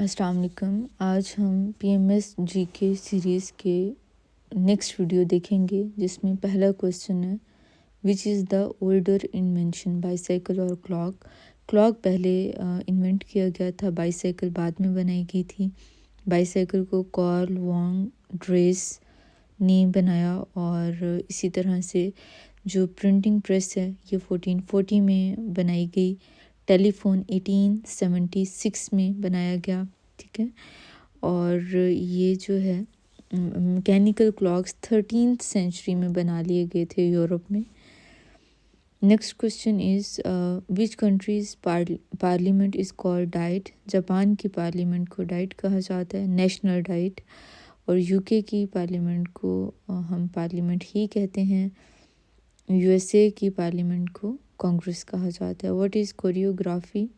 अस्सलाम वालेकुम। आज हम पीएमएस जीके सीरीज़ के नेक्स्ट वीडियो देखेंगे जिसमें पहला क्वेश्चन है which is the older invention, bicycle और क्लॉक। क्लॉक पहले इन्वेंट किया गया था, बाईसाइकिल बाद में बनाई गई थी। बाईसाइकिल को कार्ल वॉन ड्रेस ने बनाया और इसी तरह से जो प्रिंटिंग प्रेस है ये 1440 में बनाई गई। टेलीफोन 1876 में बनाया गया, ठीक है। और ये जो है मैकेनिकल क्लॉक्स 13th सेंचुरी में बना लिए गए थे यूरोप में। Next question is which countries parliament is called diet. Japan की पार्लियामेंट को डाइट कहा जाता है, नेशनल डाइट। और यूके की पार्लियामेंट को हम पार्लियामेंट ही कहते हैं। यूएसए की पार्लियामेंट को कांग्रेस कहा जाता है। What is choreography.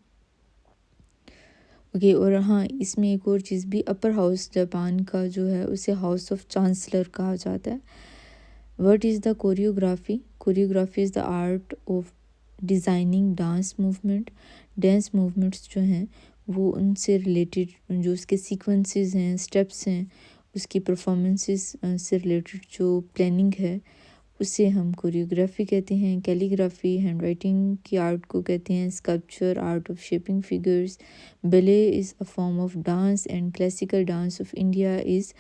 ओके, और हाँ, इसमें एक और चीज़ भी, अपर हाउस जापान का जो है उसे हाउस ऑफ चांसलर कहा जाता है। What is the choreography. Choreography is the art of designing dance movement. Dance movements जो हैं वो उनसे रिलेटेड, जो उसके सीक्वेंसेस हैं, स्टेप्स हैं, उसकी परफॉर्मेंसेस से रिलेटेड जो प्लानिंग है उसे हम कोरियोग्राफी कहते हैं। कैलीग्राफी हैंड राइटिंग की आर्ट को कहते हैं। Sculpture art of shaping figures. Ballet is a form of dance and classical dance of India is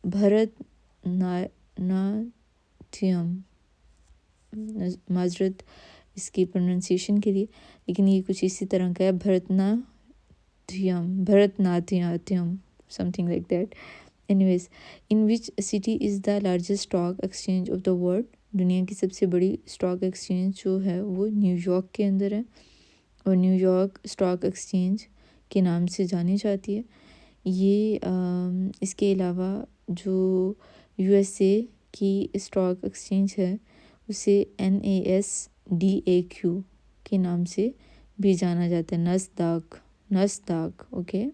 Bharatanatyam. माजरत इसकी प्रोनाउंसिएशन के लिए, लेकिन ये कुछ इसी तरह का है, Bharatanatyam something like that. Anyways, in which city is the largest stock exchange of the world. दुनिया की सबसे बड़ी स्टॉक एक्सचेंज जो है वो न्यूयॉर्क के अंदर है और न्यूयॉर्क स्टॉक एक्सचेंज के नाम से जानी जाती है। ये इसके अलावा जो यूएसए की स्टॉक एक्सचेंज है उसे NASDAQ के नाम से भी जाना जाता है। नस्दाक ओके।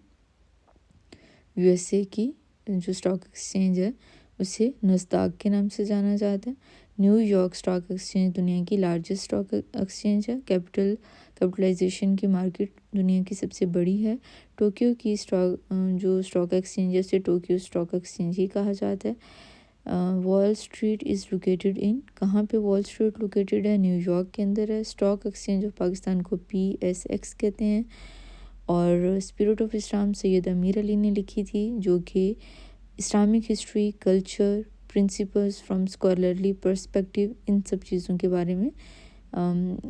यूएसए की जो स्टॉक एक्सचेंज है उसे नस्दाक के नाम से जाना जाता है। न्यूयॉर्क स्टॉक एक्सचेंज दुनिया की लार्जेस्ट स्टॉक एक्सचेंज है। कैपिटलाइजेशन की मार्केट दुनिया की सबसे बड़ी है। टोक्यो की जो स्टॉक एक्सचेंज है उसे टोक्यो स्टॉक एक्सचेंज ही कहा जाता है। Wall street is located in, कहाँ पे वॉल स्ट्रीट लोकेटेड है, न्यूयॉर्क के अंदर है। स्टॉक एक्सचेंज ऑफ पाकिस्तान को PSX कहते हैं। और स्पिरिट ऑफ इस्लाम सैयद अमीर अली ने लिखी थी, जो कि Islamic history, culture, principles from scholarly perspective, इन सब चीज़ों के बारे में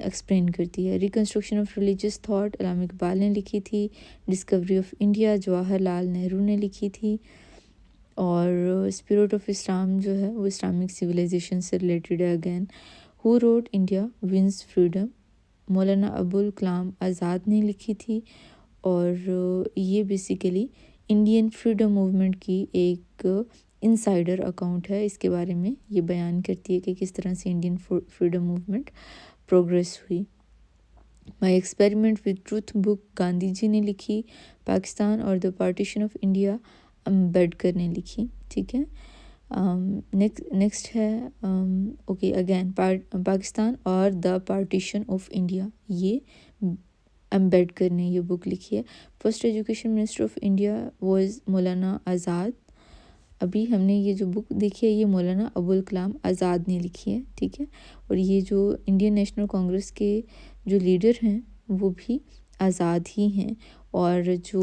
एक्सप्लेन करती है। Reconstruction of religious thought Allama Iqbal ने लिखी थी। Discovery of India Jawaharlal Nehru ने लिखी थी। और स्पिरिट ऑफ इस्लाम जो है वो इस्लामिक सिविलाइजेशन से रिलेटेड है again. Who wrote India wins freedom, Maulana Abul Kalam Azad ने लिखी थी। और ये बेसिकली इंडियन फ्रीडम मूवमेंट की एक इनसाइडर अकाउंट है। इसके बारे में ये बयान करती है कि किस तरह से इंडियन फ्रीडम मूवमेंट प्रोग्रेस हुई। My experiment with truth book Gandhi ji ने लिखी। पाकिस्तान और the partition of India Ambedkar ने लिखी, ठीक है। नेक्स्ट है ओके अगेन पाकिस्तान और द पार्टीशन ऑफ इंडिया, ये अम्बेडकर ने ये बुक लिखी है। First education minister of India was मौलाना आज़ाद। अभी हमने ये जो बुक देखी है ये मौलाना अबुल कलाम आज़ाद ने लिखी है, ठीक है। और ये जो इंडियन नेशनल कांग्रेस के जो लीडर हैं वो भी आज़ाद ही हैं। और जो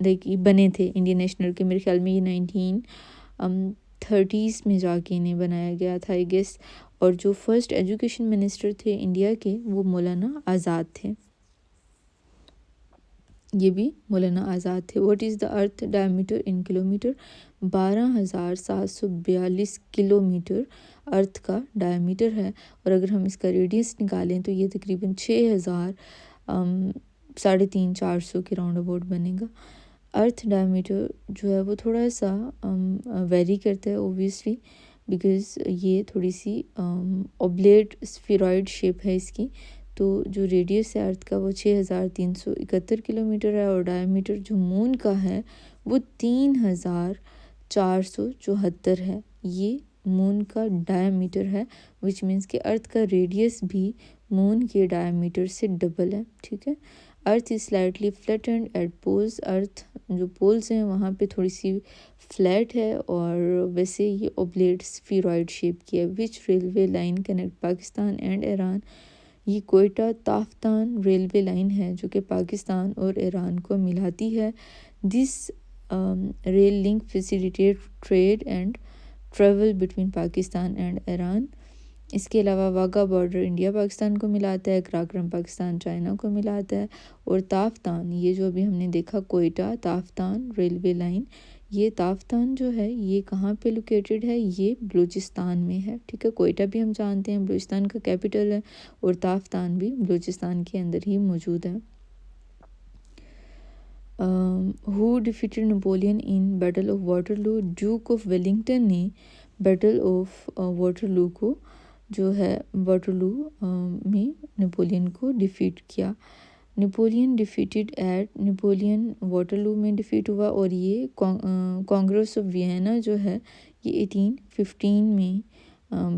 लाइक बने थे इंडियन नेशनल के, मेरे ख्याल में ये 1930s में जाके इन्हें बनाया गया था आई गेस। और जो फर्स्ट एजुकेशन मिनिस्टर थे इंडिया के वो मौलाना आज़ाद थे, ये भी मौलाना आज़ाद थे। What is the earth diameter in kilometre. 12,742 kilometre earth का डायमीटर है। और अगर हम इसका रेडियस निकालें तो ये तकरीबन 6,000 350-400 के राउंड अबाउट बनेगा। अर्थ डायमीटर जो है वो थोड़ा सा वेरी करता है ओबियसली, बिकॉज़ ये थोड़ी सी ओब्लेट स्फीरॉइड शेप है इसकी। तो जो रेडियस है अर्थ का वो 6,371 किलोमीटर है। और डायमीटर जो मून का है वो 3,474 है। ये मून का डायमीटर है, विच मीन्स कि अर्थ का रेडियस भी मून के डायमीटर से डबल है, ठीक है। Earth is slightly flattened at poles, earth जो पोल्स हैं वहाँ पे थोड़ी सी फ्लैट है, और वैसे ये ओब्लेट स्फीरॉइड शेप की है। विच railway line connect Pakistan and Iran, ये कोयटा ताफ्तान रेलवे लाइन है जो कि पाकिस्तान और ईरान को मिलाती है। This rail link facilitate trade and travel between Pakistan and Iran. इसके अलावा वाघा बॉर्डर इंडिया पाकिस्तान को मिलाता है, कराक्रम पाकिस्तान चाइना को मिलाता है। और ताफ्तान, ये जो अभी हमने देखा कोयटा ताफ्तान रेलवे लाइन, ये ताफ्तान जो है ये कहाँ पे लोकेटेड है, ये बलूचिस्तान में है, ठीक है। कोयटा भी हम जानते हैं बलूचिस्तान का कैपिटल है, और ताफ्तान भी बलूचिस्तान के अंदर ही मौजूद है। Who defeated Napoleon in battle of Waterloo, Duke of Wellington ने बैटल ऑफ वाटरलू को जो है वाटरलू में नेपोलियन को डिफीट किया। Napoleon defeated at, Napoleon Waterloo में डिफीट हुआ, और ये कांग्रेस ऑफ वियना जो है ये 1815 में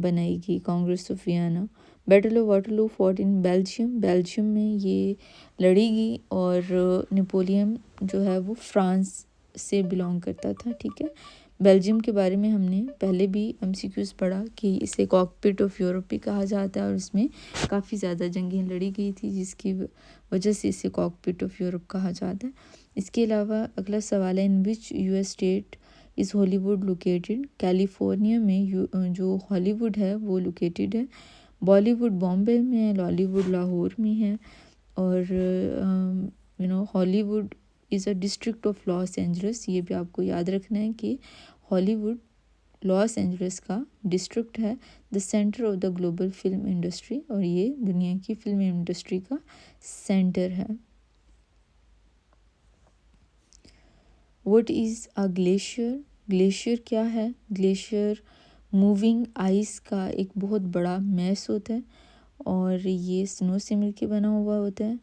बनाई गई, Congress of Vienna. Battle of Waterloo fought in Belgium, Belgium में ये लड़ी गई, और नेपोलियन जो है वो फ्रांस से बिलोंग करता था, ठीक है। बेल्जियम के बारे में हमने पहले भी एमसीक्यूज़ पढ़ा कि इसे कॉकपिट ऑफ यूरोप भी कहा जाता है, और इसमें काफ़ी ज़्यादा जंगें लड़ी गई थी जिसकी वजह से इसे कॉकपिट ऑफ यूरोप कहा जाता है। इसके अलावा अगला सवाल है, in which US state is Hollywood located, California में जो हॉलीवुड है वो लोकेटेड है। बॉलीवुड बॉम्बे में है, लॉलीवुड लाहौर में है, और Hollywood is a district of Los Angeles. ये भी आपको याद रखना है कि हॉलीवुड लॉस एंजल्स का डिस्ट्रिक्ट है। The centre of the global film industry, और ये दुनिया की फिल्म इंडस्ट्री का सेंटर है। What is a glacier, glacier क्या है? ग्लेशियर मूविंग आइस का एक बहुत बड़ा मैस होता है, और ये स्नो से मिलके बना हुआ होता है।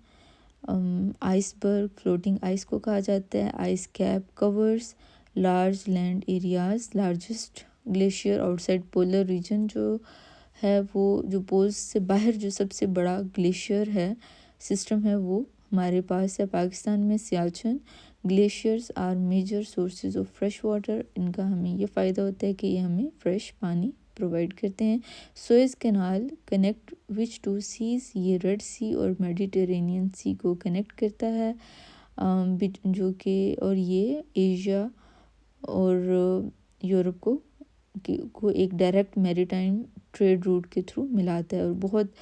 आइसबर्ग फ्लोटिंग आइस को कहा जाता है। Ice cap covers large land areas, largest glacier outside polar region जो है वो जो पोल्स से बाहर जो सबसे बड़ा ग्लेशियर है सिस्टम है वो हमारे पास है पाकिस्तान में Siachen. Glaciers are major sources of fresh water, इनका हमें ये फ़ायदा होता है कि ये हमें फ्रेश पानी प्रोवाइड करते हैं। Suez Canal connect which two seas, ये रेड सी और मेडिटेरेनियन सी को कनेक्ट करता है, जो कि और ये एशिया और यूरोप को एक डायरेक्ट मैरीटाइम ट्रेड रूट के थ्रू मिलाता है, और बहुत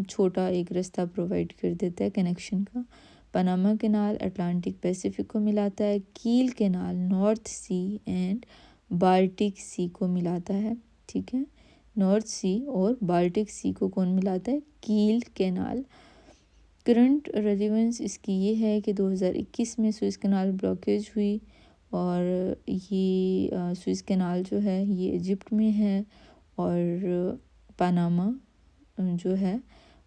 छोटा एक रास्ता प्रोवाइड कर देता है कनेक्शन का। पनामा कैनाल अटलांटिक पैसिफिक को मिलाता है। Kiel canal North Sea and Baltic Sea को मिलाता है, ठीक है। नॉर्थ सी और बाल्टिक सी को कौन मिलाता है? Kiel canal. करंट रेलिवेंस इसकी ये है कि 2021 में सुएज कैनाल ब्लॉकेज हुई, और ये सुएज कैनाल जो है ये इजिप्ट में है, और पनामा जो है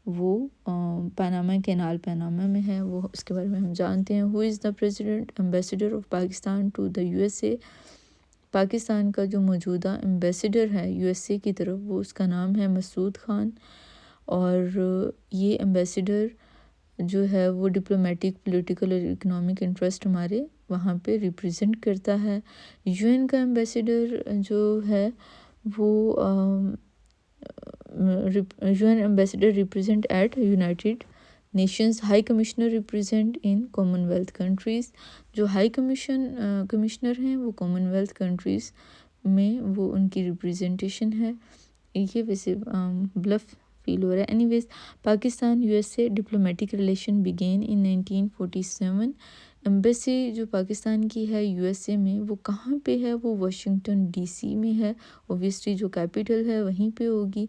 वो पनामा कैनाल पनामा में है, वो उसके बारे में हम जानते हैं। Who is the president ambassador of Pakistan to the USA, Pakistan का जो मौजूदा एम्बेसडर है यूएसए की तरफ वो उसका नाम है मसूद खान, और ये एम्बेसडर जो है वो डिप्लोमेटिक पॉलिटिकल और इकोनॉमिक इंटरेस्ट हमारे वहाँ पे रिप्रेजेंट करता है। यूएन का एम्बेसडर जो है वो UN ambassador represent at United Nations, high commissioner represent in Commonwealth countries, जो हाई कमिश्नर हैं वो कॉमनवेल्थ कंट्रीज़ में वो उनकी रिप्रेजेंटेशन है। ये वैसे ब्लफ फील हो रहा है। Anyways, Pakistan USA diplomatic relation began in 1947। Embassy जो पाकिस्तान की है यूएसए में वो कहाँ पे है? वो वाशिंगटन डीसी में है, ओबियसली जो कैपिटल है वहीं पे होगी।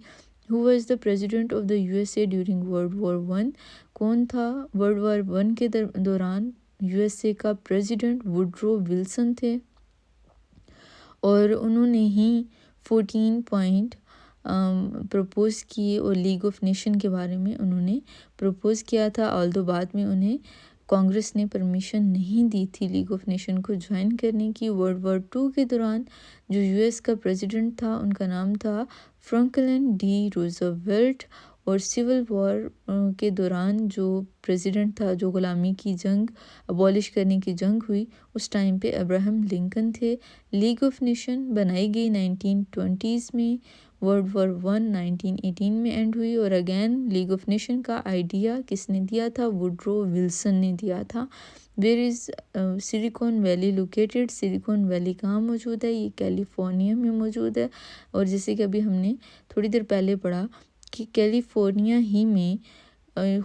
Who was the president of the USA during world war one, कौन था वर्ल्ड वॉर वन के दौरान यूएसए का प्रेसिडेंट? वुडरो विल्सन थे, और उन्होंने ही 14 पॉइंट प्रपोज़ किए, और लीग ऑफ नेशन के बारे में उन्होंने प्रपोज़ किया था। ऑल्दो बाद में उन्हें कांग्रेस ने परमिशन नहीं दी थी लीग ऑफ नेशन को ज्वाइन करने की। वर्ल्ड वॉर टू के दौरान जो यूएस का प्रेसिडेंट था उनका नाम था फ्रैंकलिन डी रूजवेल्ट, और सिविल वॉर के दौरान जो प्रेसिडेंट था, जो ग़ुलामी की जंग अबॉलिश करने की जंग हुई, उस टाइम पे अब्राहम लिंकन थे। लीग ऑफ नेशन बनाई गई 1920s में। वर्ल्ड वॉर 1 1918 में एंड हुई। और अगेन लीग ऑफ नेशन का आइडिया किसने दिया था? वुडरो विल्सन ने दिया था। Where is Silicon Valley located? Silicon Valley कहाँ मौजूद है? ये कैलिफोर्निया में मौजूद है। और जैसे कि अभी हमने थोड़ी देर पहले पढ़ा कि कैलिफोर्निया ही में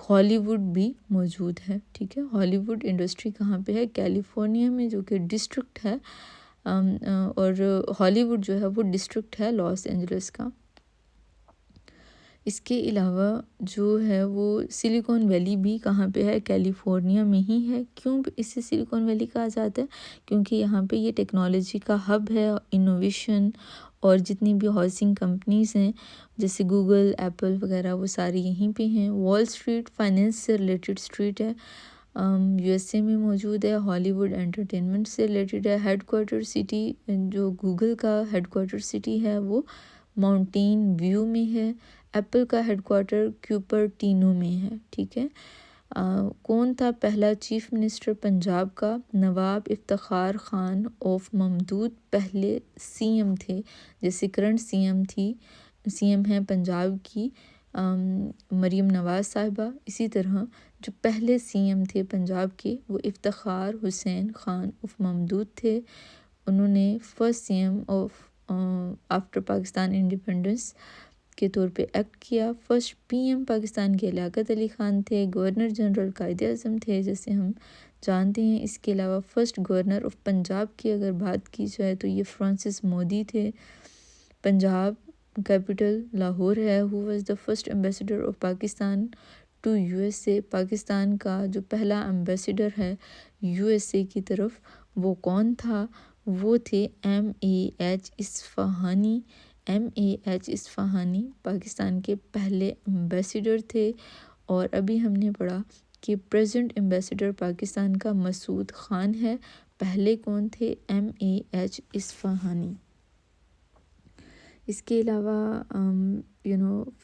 हॉलीवुड भी मौजूद है। ठीक है, हॉलीवुड इंडस्ट्री कहाँ पे है? कैलिफोर्निया में, जो कि डिस्ट्रिक्ट है। और हॉलीवुड जो है वो डिस्ट्रिक्ट है लॉस एंजलिस का। इसके अलावा जो है वो सिलिकॉन वैली भी कहाँ पे है? कैलिफोर्निया में ही है। क्यों इसे सिलिकॉन वैली कहा जाता है? क्योंकि यहाँ पे ये टेक्नोलॉजी का हब है, इनोवेशन, और जितनी भी हाउसिंग कंपनीज़ हैं जैसे गूगल, एप्पल वगैरह, वो सारी यहीं पे हैं। वॉल स्ट्रीट फाइनेंस से रिलेटेड स्ट्रीट है, यूएसए में मौजूद है। हॉलीवुड एंटरटेनमेंट से रिलेटेड है। हेडक्वार्टर सिटी, जो गूगल का हेडक्वार्टर सिटी है, वो माउंटेन व्यू में है। एप्पल का हेडक्वार्टर क्यूपरटिनो में है। ठीक है। कौन था पहला चीफ मिनिस्टर पंजाब का? नवाब इफ्तिखार खान ऑफ ममदूद पहले सीएम थे। जैसे करंट सीएम हैं पंजाब की मरीम नवाज साहिबा, इसी तरह जो पहले सीएम थे पंजाब के वो इफ्तिखार हुसैन खान ऑफ ममदूद थे। उन्होंने first CM of after Pakistan independence के तौर पे एक्ट किया। फर्स्ट पीएम पाकिस्तान के लियाकत अली ख़ान थे। गवर्नर जनरल कायदे-ए-आज़म थे, जैसे हम जानते हैं। इसके अलावा फर्स्ट गवर्नर ऑफ पंजाब की अगर बात की जाए तो ये फ्रांसिस मोदी थे। पंजाब कैपिटल लाहौर है। Who was the first ambassador of Pakistan to USA? Pakistan का जो पहला एम्बेसडर है यूएसए की तरफ, वो कौन था? वो थे MAH इस्फ़हानी। MAH इस्फ़हानी पाकिस्तान के पहले एम्बेसडर थे। और अभी हमने पढ़ा कि प्रेजेंट एम्बेसडर पाकिस्तान का मसूद ख़ान है। पहले कौन थे? MAH इस्फ़हानी। इसके अलावा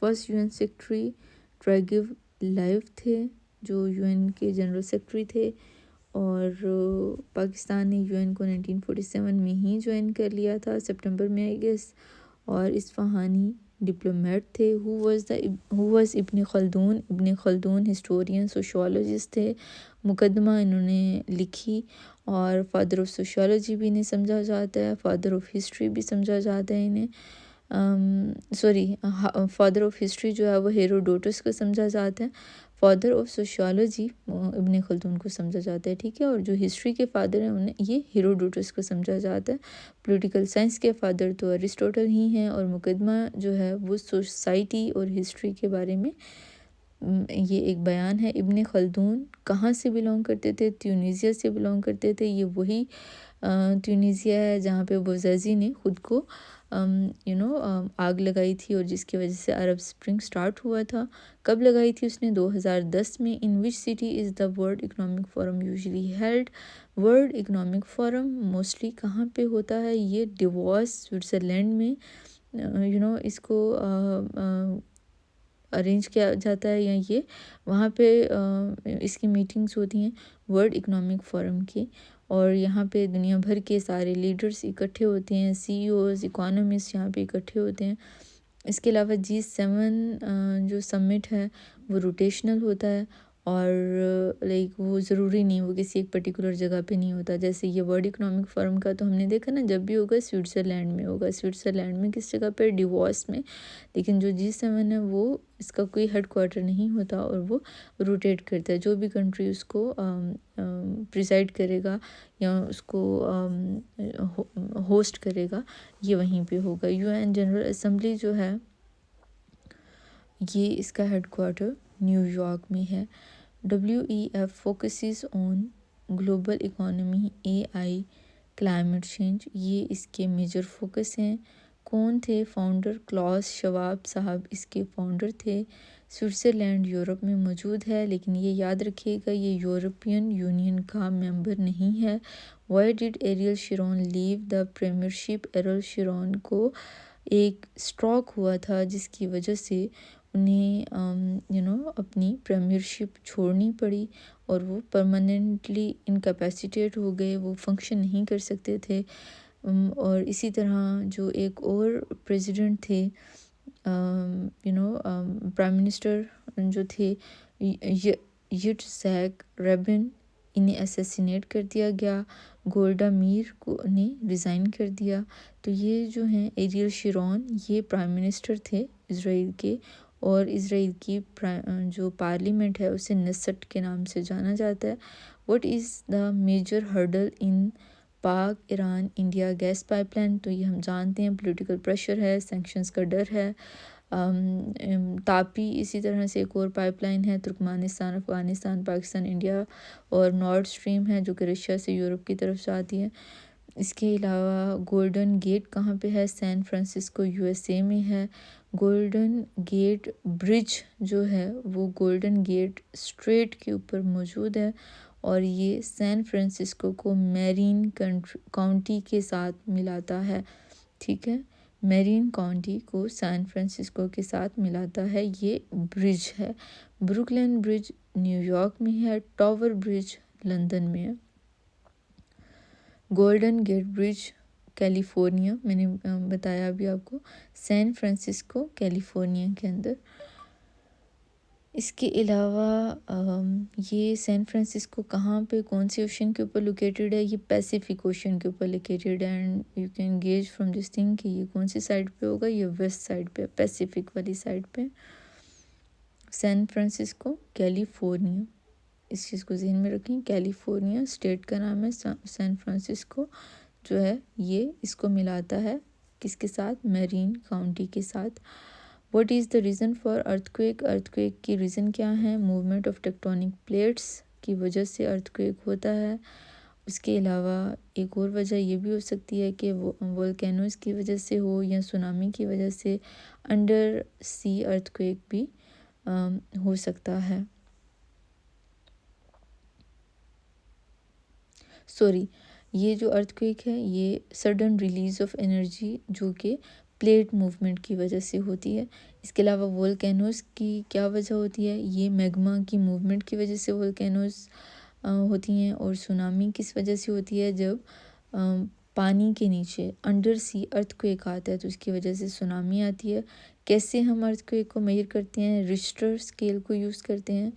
फर्स्ट यूएन सेक्रेटरी ट्रैगिव लाइव थे, जो यूएन के जनरल सेक्रेटरी थे। और पाकिस्तान ने यूएन को 1947 में ही ज्वाइन कर लिया था, सितंबर में आई गेस। और इस्फ़हानी डिप्लोमेट थे। Who was ibn Khaldun? Ibn Khaldun historian sociologist थे। मुकदमा इन्होंने लिखी। और फादर ऑफ सोशियोलॉजी भी इन्हें समझा जाता है, फादर ऑफ हिस्ट्री भी समझा जाता है इन्हें। फादर ऑफ हिस्ट्री जो है वो हेरोडोटस को समझा जाता है। Father of sociology ibn Khaldun को समझा जाता है। ठीक है। और जो हिस्ट्री के फादर हैं उन्हें ये हेरोडोटस को समझा जाता है। पॉलिटिकल साइंस के फादर तो अरिस्टोटल ही हैं। और मुकदमा जो है वो सोसाइटी और हिस्ट्री के बारे में ये एक बयान है। इब्न खल्दून कहाँ से बिलोंग करते थे? ट्यूनीसिया से बिलोंग करते थे। ये वही ट्यूनीसिया है जहाँ पे बोज़ाज़ी ने ख़ुद को आग लगाई थी और जिसकी वजह से अरब स्प्रिंग स्टार्ट हुआ था। कब लगाई थी उसने? 2010 में। In which city is the World Economic Forum usually held? World Economic Forum mostly कहाँ पे होता है? ये डिवॉस स्विट्ज़रलैंड में इसको अरेंज किया जाता है, या ये वहाँ पे इसकी मीटिंग्स होती हैं वर्ल्ड इकोनॉमिक फोरम की। और यहाँ पे दुनिया भर के सारे लीडर्स इकट्ठे होते हैं, CEOs, इकोनॉमिस्ट यहाँ पे इकट्ठे होते हैं। इसके अलावा G7 जो समिट है वो रोटेशनल होता है। और वो ज़रूरी नहीं, वो किसी एक पर्टिकुलर जगह पे नहीं होता। जैसे ये वर्ल्ड इकोनॉमिक फोरम का तो हमने देखा ना, जब भी होगा स्विट्ज़रलैंड में होगा। स्विट्ज़रलैंड में किस जगह पे? डिवॉस में। लेकिन जो G7 है वो इसका कोई हेड क्वार्टर नहीं होता और वो रोटेट करता है। जो भी कंट्री उसको प्रिसाइड करेगा या उसको होस्ट करेगा, ये वहीं पे होगा। UN जनरल असेंबली जो है ये इसका हेड क्वार्टर न्यूयॉर्क में है। WEF focuses on global economy, AI, climate change, ये इसके मेजर फोकस हैं। कौन थे फाउंडर? क्लॉस शवाब साहब इसके फाउंडर थे। स्विट्ज़रलैंड यूरोप में मौजूद है, लेकिन ये याद रखिएगा ये यूरोपियन यूनियन का मेंबर नहीं है। Why did Ariel Sharon leave the premiership? Ariel Sharon को एक स्ट्रोक हुआ था जिसकी वजह से उन्हें अपनी प्रीमियरशिप छोड़नी पड़ी और वो परमानेंटली इनकैपेसिटेट हो गए, वो फंक्शन नहीं कर सकते थे। और इसी तरह जो एक और प्रेसिडेंट थे, प्राइम मिनिस्टर जो थे यिट्ज़ैक रेबिन, इन्हें असैसिनेट कर दिया गया। गोल्डा मीर को ने रिज़ाइन कर दिया। तो ये जो हैं एरियल शिरोन, ये प्राइम मिनिस्टर थे इसराइल के, और इसराइल की जो पार्लियामेंट है उसे नेसेट के नाम से जाना जाता है। What is the major hurdle in Pak Iran India gas pipeline? तो ये हम जानते हैं, पॉलिटिकल प्रेशर है, सैंक्शंस का डर है। तापी इसी तरह से एक और पाइपलाइन है, तुर्कमानिस्तान, अफ़गानिस्तान, पाकिस्तान, इंडिया, और नॉर्थ स्ट्रीम है जो कि रशिया से यूरोप की तरफ जाती है। इसके अलावा गोल्डन गेट कहाँ पे है? सैन फ्रांसिस्को यूएसए में है। गोल्डन गेट ब्रिज जो है वो गोल्डन गेट स्ट्रेट के ऊपर मौजूद है, और ये सैन फ्रांसिस्को को मैरीन काउंटी के साथ मिलाता है। ठीक है, मैरीन काउंटी को सैन फ्रांसिस्को के साथ मिलाता है, ये ब्रिज है। ब्रुकलिन ब्रिज न्यूयॉर्क में है। टावर ब्रिज लंदन में है। गोल्डन गेट ब्रिज कैलिफोर्निया, मैंने बताया अभी आपको, सैन फ्रांसिस्को कैलिफोर्निया के अंदर। इसके अलावा ये सैन फ्रांसिस्को कहाँ पे, कौन से ओशन के ऊपर लोकेटेड है? ये पैसिफिक ओशन के ऊपर लोकेटेड है। And you can gauge from this thing कि ये कौन सी साइड पे होगा, ये वेस्ट साइड पे, पैसिफिक वाली साइड पे। सैन फ्रांसिस्को कैलिफोर्निया, इस चीज़ को ज़हन में रखें, कैलिफोर्निया स्टेट का नाम है। सैन फ्रांसिस्को जो है ये इसको मिलाता है किसके साथ? मैरीन काउंटी के साथ। What is the reason for earthquake? Earthquake की रीज़न क्या है? मूवमेंट ऑफ टेक्टोनिक प्लेट्स की वजह से अर्थक्वेक होता है। उसके अलावा एक और वजह ये भी हो सकती है कि वो वोल्केनोज़ की वजह से हो, या सुनामी की वजह से अंडर सी अर्थक्वेक भी हो सकता है। सॉरी, ये जो अर्थक्वेक है ये सडन रिलीज ऑफ एनर्जी जो कि प्लेट मूवमेंट की वजह से होती है। इसके अलावा वोल्केनोज़ की क्या वजह होती है? ये मैग्मा की मूवमेंट की वजह से वोल्केनोज़ होती हैं। और सुनामी किस वजह से होती है? जब पानी के नीचे अंडर सी अर्थक्वेक आता है तो उसकी वजह से सुनामी आती है। कैसे हम अर्थक्वेक को मेजर करते हैं? रिश्टर स्केल को यूज़ करते हैं।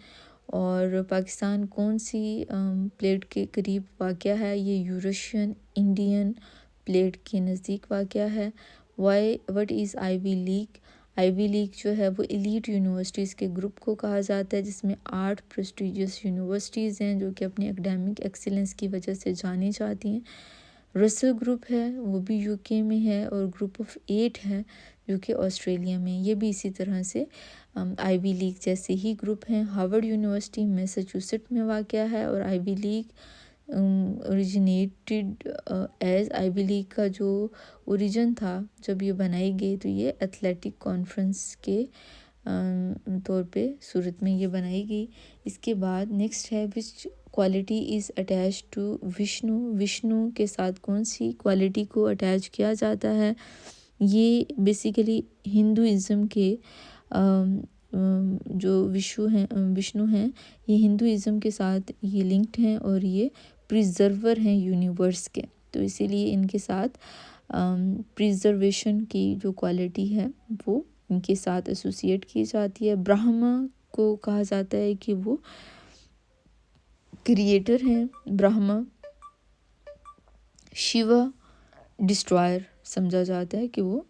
और पाकिस्तान कौन सी प्लेट के करीब वाक़या है? ये यूरेशियन इंडियन प्लेट के नज़दीक वाक़या है। What is Ivy League? Ivy League जो है वो एलीट यूनिवर्सिटीज़ के ग्रुप को कहा जाता है, जिसमें 8 प्रेस्टिजियस यूनिवर्सिटीज़ हैं जो कि अपनी एकेडमिक एक्सीलेंस की वजह से जानी जाती हैं। रसल ग्रुप है वो भी यूके में है, और ग्रुप ऑफ 8 है जो कि ऑस्ट्रेलिया में, ये भी इसी तरह से आईवी लीग जैसे ही ग्रुप हैं। हार्वर्ड यूनिवर्सिटी मैसाचुसेट में वाक़या है, और Ivy League originated as, Ivy League का जो ओरिजिन था जब ये बनाई गई तो ये एथलेटिक कॉन्फ्रेंस के तौर पे सूरत में ये बनाई गई। इसके बाद नेक्स्ट है which quality is attach to Vishnu? Vishnu के साथ कौन सी क्वालिटी को अटैच किया जाता है? ये बेसिकली हिंदुइज़्म के जो विष्णु हैं ये हिंदुइज़्म के साथ ये लिंक्ड हैं, और ये प्रिजर्वर हैं यूनिवर्स के, तो इसीलिए इनके साथ प्रिजर्वेशन की जो क्वालिटी है वो इनके साथ एसोसिएट की जाती है। ब्रह्मा को कहा जाता है कि वो क्रिएटर हैं ब्रह्मा। शिवा डिस्ट्रॉयर समझा जाता है कि वो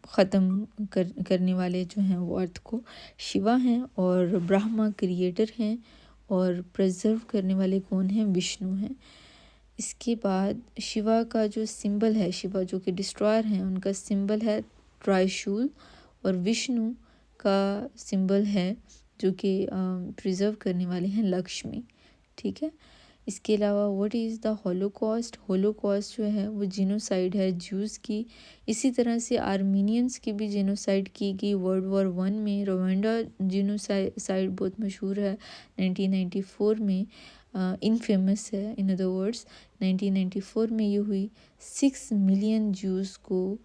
ख़त्म करने वाले जो हैं वो अर्थ को शिवा हैं, और ब्रह्मा क्रिएटर हैं, और प्रिजर्व करने वाले कौन हैं? विष्णु हैं। इसके बाद शिवा का जो सिंबल है, शिवा जो कि डिस्ट्रॉयर हैं उनका सिंबल है त्रिशूल, और विष्णु का सिंबल है जो कि प्रिजर्व करने वाले हैं लक्ष्मी। ठीक है। इसके अलावा what is the Holocaust? Holocaust जो है वो जीनोसाइड है ज्यूज़ की। इसी तरह से आर्मीनियंस की भी जीनोसाइड की गई वर्ल्ड वॉर 1 में। रवांडा जीनोसाइड बहुत मशहूर है 1994 में, इनफेमस है। इन अदर वर्ड्स 1994 में ये हुई। 6 मिलियन ज्यूज़ को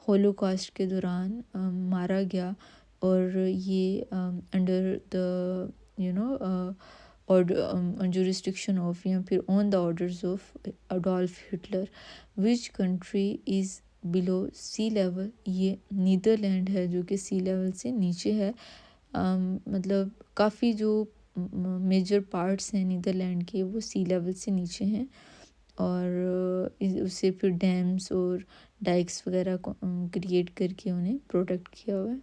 होलोकॉस्ट के दौरान मारा गया, और ये under the order jurisdiction of या फिर on the orders of Adolf Hitler. Which country is below sea level? ये नीदरलैंड है जो कि सी लेवल से नीचे है। मतलब काफ़ी जो मेजर पार्ट्स हैं नीदरलैंड के वो सी लेवल से नीचे हैं, और उससे फिर डैम्स और डाइक्स वगैरह को क्रिएट करके उन्हें प्रोटेक्ट किया हुआ है।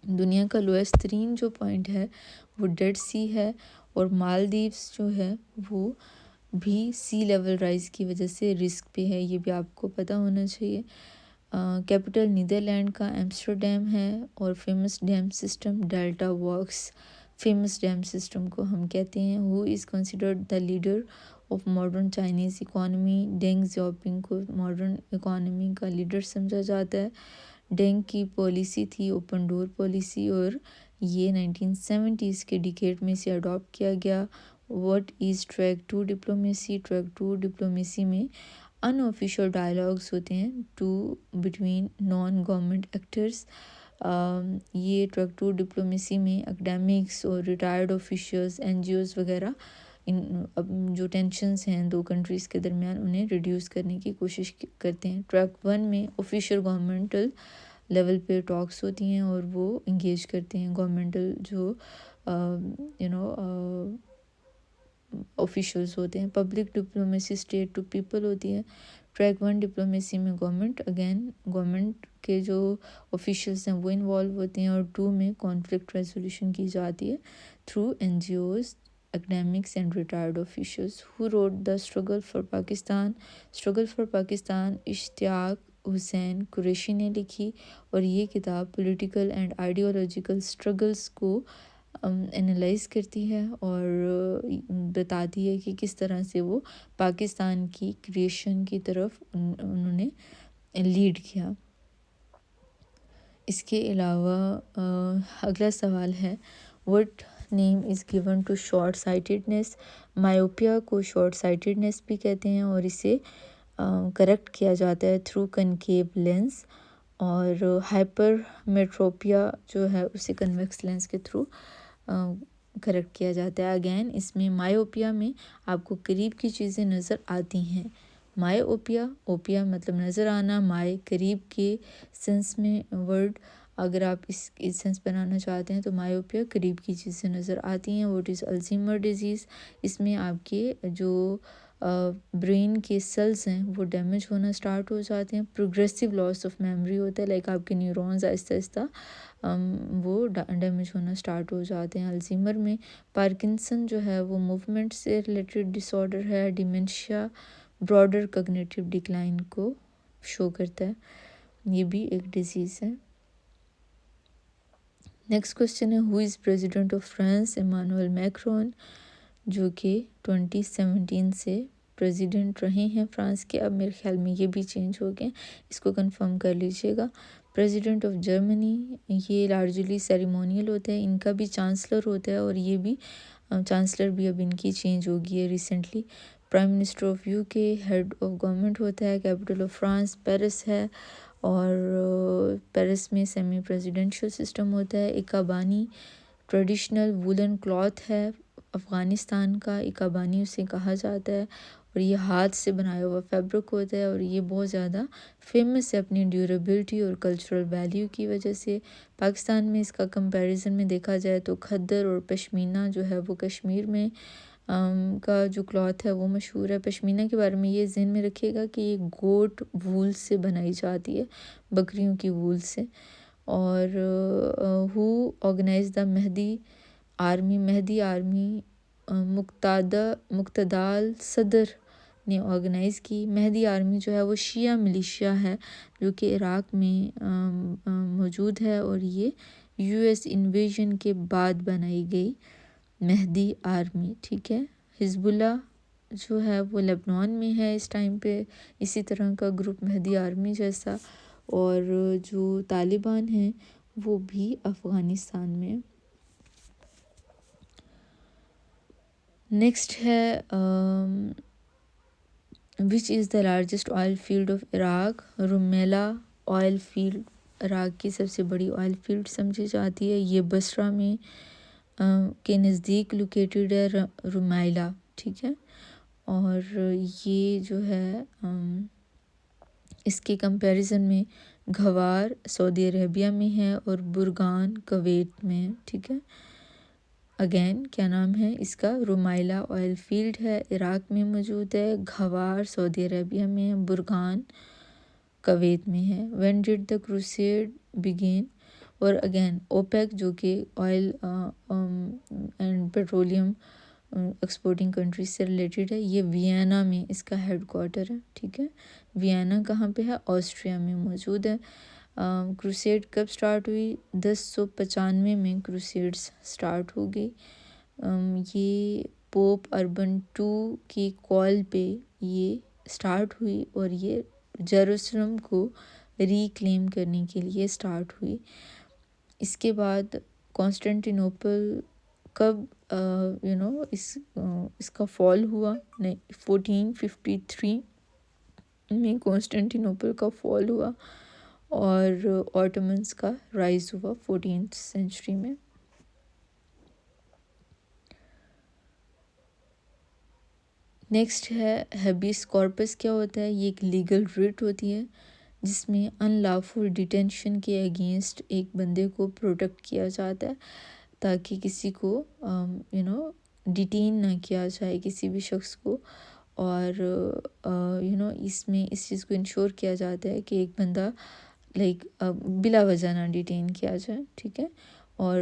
दुनिया का लोएस्ट तरीन जो पॉइंट है वो डेड सी है, और मालदीव्स जो है वो भी सी लेवल राइज की वजह से रिस्क पे है, ये भी आपको पता होना चाहिए। कैपिटल नीदरलैंड का एम्स्टरडैम है, और famous dam system Delta Works famous dam system को हम कहते हैं। Who is considered the leader of modern Chinese economy? Deng Xiaoping को मॉडर्न इकॉनमी का लीडर समझा जाता है। डेंग की पॉलिसी थी ओपन डोर पॉलिसी, और ये 1970s के डिकेड में से अडॉप्ट किया गया। What is track 2 diplomacy? Track 2 diplomacy में अनऑफिशियल डायलॉग्स होते हैं to between non government actors. ये ट्रैक 2 डिप्लोमेसी में एकेडमिक्स और रिटायर्ड ऑफिशियल्स, एनजीओज़ वगैरह इन जो टेंशन्स हैं दो कंट्रीज़ के दरमियान उन्हें रिड्यूस करने की कोशिश करते हैं। ट्रैक 1 में ऑफिशियल गवर्नमेंटल लेवल पे टॉक्स होती हैं, और वो इंगेज करते हैं गवर्नमेंटल जो ऑफिशियल्स होते हैं। Public diplomacy state to people होती है। ट्रैक 1 डिप्लोमेसी में गवर्नमेंट के जो ऑफिशियल्स हैं वो इन्वॉल्व होते हैं, और 2 में कॉन्फ्लिक्ट रेजोल्यूशन की जाती है through NGOs, academics and retired officials. Who wrote The Struggle for Pakistan? Struggle for Pakistan Ishtiaq Hussain Qureshi ने लिखी, और ये किताब पॉलिटिकल एंड आइडियोलॉजिकल स्ट्रगल्स को एनालाइज करती है, और बताती है कि किस तरह से वो पाकिस्तान की क्रिएशन की तरफ उन्होंने लीड किया। इसके अलावा अगला सवाल है, what name is given to short sightedness? Myopia को शॉर्ट साइटेडनेस भी कहते हैं, और इसे करेक्ट किया जाता है थ्रू कनकेव लेंस, और हाइपरमेट्रोपिया जो है उसे कन्वेक्स लेंस के थ्रू करेक्ट किया जाता है। अगेन इसमें मायोपिया में आपको करीब की चीज़ें नज़र आती हैं। मायोपिया, ओपिया मतलब नज़र आना, माय करीब के सेंस में वर्ड, अगर आप इस सेंस बनाना चाहते हैं तो मायोपिया करीब की चीज़ें नज़र आती हैं। What is Alzheimer disease? इसमें आपके जो ब्रेन के सेल्स हैं वो डैमेज होना स्टार्ट हो जाते हैं। प्रोग्रेसिव लॉस ऑफ मेमोरी होता है, लाइक आपके न्यूरॉन्स आहिस्ता आहिस्ता वो डैमेज होना स्टार्ट हो जाते हैं। अल्जीमर में पार्किंसन जो है वो मूवमेंट से रिलेटेड डिसऑर्डर है। डिमेंशिया ब्रॉडर कॉग्निटिव डिक्लाइन को शो करता है, ये भी एक डिजीज़ है। नेक्स्ट क्वेश्चन है, who is president of France? Emmanuel Macron, जो कि 2017 से प्रेसिडेंट रहे हैं फ्रांस के। अब मेरे ख्याल में ये भी चेंज हो गए, इसको कंफर्म कर लीजिएगा। प्रेसिडेंट ऑफ जर्मनी, ये लार्जली सेरेमोनियल होता है, इनका भी चांसलर होता है, और ये भी चांसलर भी अब इनकी चेंज हो गई है recently. Prime minister of UK head of government होता है। कैपिटल ऑफ फ्रांस पेरिस है, और पेरिस में सेमी प्रेसिडेंशियल सिस्टम होता है। इकाबानी ट्रेडिशनल वुलन क्लॉथ है अफ़गानिस्तान का, इकाबानी उसे कहा जाता है, और ये हाथ से बनाया हुआ फैब्रिक होता है, और ये बहुत ज़्यादा फेमस है अपनी ड्यूरेबिलिटी और कल्चरल वैल्यू की वजह से। पाकिस्तान में इसका कंपैरिजन में देखा जाए तो खद्दर और पश्मीना जो है वो कश्मीर में का जो क्लॉथ है वो मशहूर है। पश्मीना के बारे में ये ज़हन में रखिएगा कि ये गोट वूल से बनाई जाती है, बकरियों की वूल से। और who organise the Mahdi Army Muqtada al Sadr ने ऑर्गेनाइज़ की। मेहदी आर्मी जो है वो शिया मिलिशिया है जो कि इराक़ में मौजूद है, और ये यूएस इन्वेजन के बाद बनाई गई मेहदी आर्मी, ठीक है। हिजबुल्ला जो है वो लेबनान में है इस टाइम पे, इसी तरह का ग्रुप मेहदी आर्मी जैसा, और जो तालिबान हैं वो भी अफ़गानिस्तान में। नेक्स्ट है which is the largest oil field of Iraq? Rumaila oil field Iraq की सबसे बड़ी ऑयल फील्ड समझी जाती है। ये बसरा में के नज़दीक लोकेटेड है रुमाइला, ठीक है। और ये जो है इसके कंपैरिजन में घवार सऊदी अरेबिया में है और बुरगान कुवैत में है, ठीक है। अगेन क्या नाम है इसका? रुमाइला ऑयल फील्ड है, इराक में मौजूद है। घवार सऊदी अरेबिया में है, बुरगान कुवैत में है। When did the crusade begin? और अगेन ओपेक जो कि oil and petroleum exporting countries से रिलेटेड है, ये वियना में इसका हेडक्वार्टर है, ठीक है। वियना कहाँ पे है? ऑस्ट्रिया में मौजूद है। क्रूसेड कब स्टार्ट हुई? 1095 में क्रूसेड्स स्टार्ट हो गई। ये पोप अर्बन टू की कॉल पे ये स्टार्ट हुई और ये जेरूसलम को रिक्लेम करने के लिए स्टार्ट हुई। इसके बाद कॉन्स्टेंटिनोपल कब इसका फॉल हुआ? 1453 में कॉन्स्टेंटिनोपल का फॉल हुआ और ऑटोमन्स का राइज हुआ 14th सेंचुरी में। नेक्स्ट है हेबियस कॉर्पस। क्या होता है? ये एक लीगल रिट होती है जिसमें अनलॉफुल डिटेंशन के अगेंस्ट एक बंदे को प्रोटेक्ट किया जाता है ताकि किसी को डिटेन ना किया जाए किसी भी शख्स को। और इसमें इस चीज़ को इंश्योर किया जाता है कि एक बंदा बिला वजह ना डिटेन किया जाए, ठीक है। और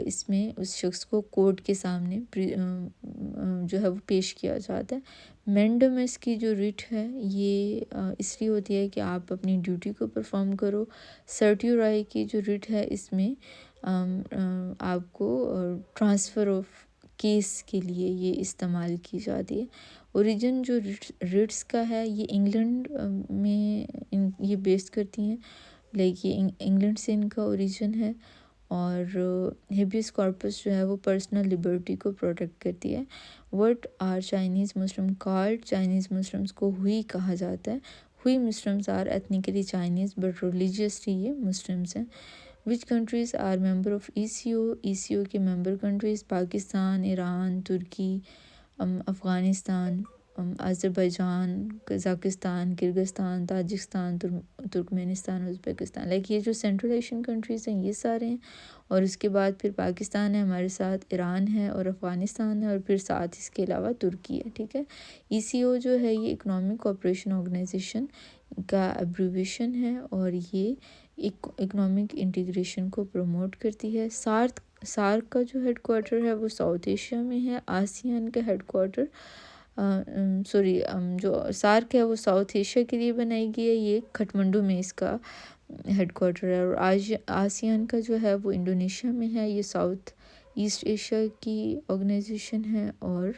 इसमें उस शख्स को कोर्ट के सामने जो है वो पेश किया जाता है। मैंडमस की जो रिट है ये इसलिए होती है कि आप अपनी ड्यूटी को परफॉर्म करो। सर्ट्यूराई की जो रिट है इसमें आपको ट्रांसफ़र ऑफ केस के लिए ये इस्तेमाल की जाती है। ओरिजिन जो रिट्स का है ये इंग्लैंड में ये बेस करती हैं, ये इंग्लैंड से इनका ओरिजिन है। और हेबियस कॉर्पस जो है वो पर्सनल लिबर्टी को प्रोटेक्ट करती है। What are Chinese Muslim called? Chinese Muslims को हुई कहा जाता है। Hui Muslims are ethnically Chinese but religiously ये मुस्लिम्स हैं। Which countries are member of ECO? ECO के मेंबर कंट्रीज़ पाकिस्तान, ईरान, तुर्की, Afghanistan, Azerbaijan, Kazakhstan, Kyrgyzstan, Tajikistan, Turkmenistan, Uzbekistan. ये जो सेंट्रल एशियन कंट्रीज़ हैं ये सारे हैं। और उसके बाद फिर पाकिस्तान है हमारे साथ, ईरान है और अफ़गानिस्तान है और फिर साथ इसके अलावा तुर्की है, ठीक है। ECO जो है ये इकोनॉमिक कोऑपरेशन ऑर्गेनाइजेशन का एब्रीविएशन है और ये इकोनॉमिक इंटीग्रेशन को प्रमोट करती है। सार्क का जो हेडक्वार्टर है वो साउथ एशिया में है। आसियान का हेडक्वार्टर जो सार्क है वो साउथ एशिया के लिए बनाई गई है। ये काठमांडू में इसका हेडक्वार्टर है। और आसियान का जो है वो इंडोनेशिया में है। ये साउथ ईस्ट एशिया की ऑर्गेनाइजेशन है। और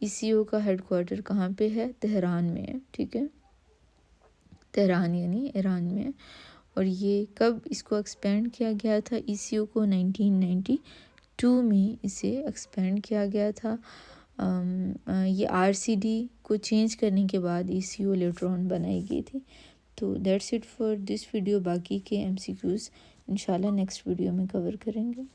ECO का हेडक्वार्टर कहाँ पे है? तेहरान में है, ठीक है। तेहरान यानी ईरान में। और ये कब इसको एक्सपेंड किया गया था? ECO को 1992 में इसे एक्सपेंड किया गया था। ये RCD को चेंज करने के बाद ECO लेटर ऑन बनाई गई थी। तो that's it for this video. बाकी के MCQs इंशाल्लाह नेक्स्ट वीडियो में कवर करेंगे।